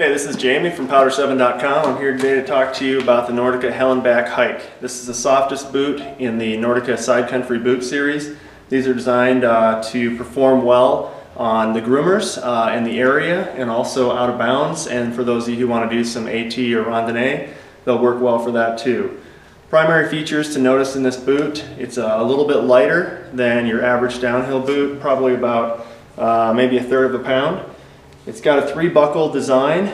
Hey, this is Jamie from Powder7.com. I'm here today to talk to you about the Nordica Hell and Back Hike. This is the softest boot in the Nordica Sidecountry boot series. These are designed to perform well on the groomers in the area and also out of bounds. And for those of you who want to do some AT or randonnée, they'll work well for that too. Primary features to notice in this boot: it's a little bit lighter than your average downhill boot, probably about maybe 1/3 of a pound. It's got a 3-buckle design,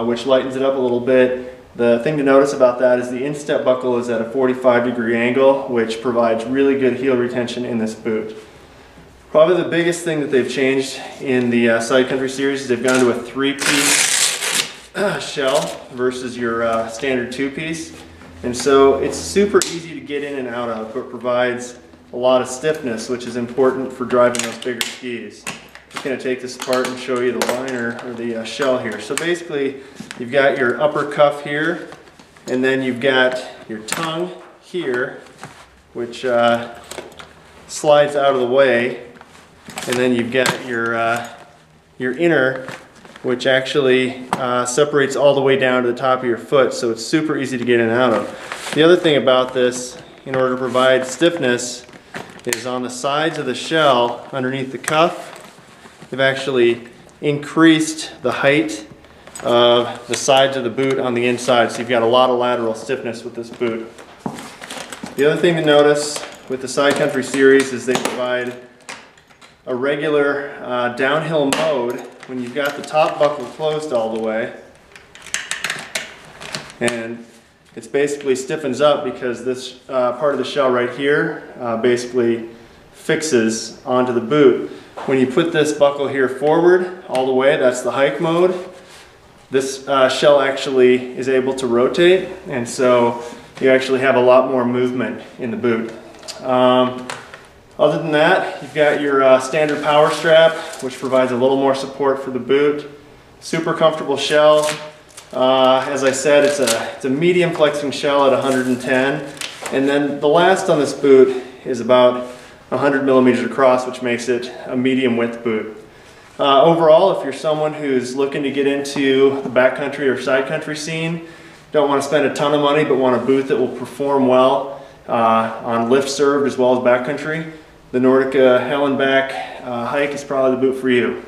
which lightens it up a little bit. The thing to notice about that is the instep buckle is at a 45-degree angle, which provides really good heel retention in this boot. Probably the biggest thing that they've changed in the Sidecountry series is they've gone to a 3-piece shell versus your standard 2-piece. And so it's super easy to get in and out of, but provides a lot of stiffness, which is important for driving those bigger skis. I'm going to take this apart and show you the liner or the shell here. So basically you've got your upper cuff here, and then you've got your tongue here, which slides out of the way, and then you've got your inner, which actually separates all the way down to the top of your foot, so it's super easy to get in and out of. The other thing about this, in order to provide stiffness, is on the sides of the shell underneath the cuff. They've actually increased the height of the sides of the boot on the inside, so you've got a lot of lateral stiffness with this boot. The other thing to notice with the Sidecountry series is they provide a regular downhill mode when you've got the top buckle closed all the way, and it's basically stiffens up because this part of the shell right here basically fixes onto the boot. When you put this buckle here forward all the way, that's the hike mode, this shell actually is able to rotate, and so you actually have a lot more movement in the boot. Other than that, you've got your standard power strap, which provides a little more support for the boot. Super comfortable shell. As I said, it's a medium flexing shell at 110, and then the last on this boot is about 100 millimeters across, which makes it a medium width boot. Overall, if you're someone who's looking to get into the backcountry or sidecountry scene, don't want to spend a ton of money but want a boot that will perform well on lift served as well as backcountry, the Nordica Hell and Back hike is probably the boot for you.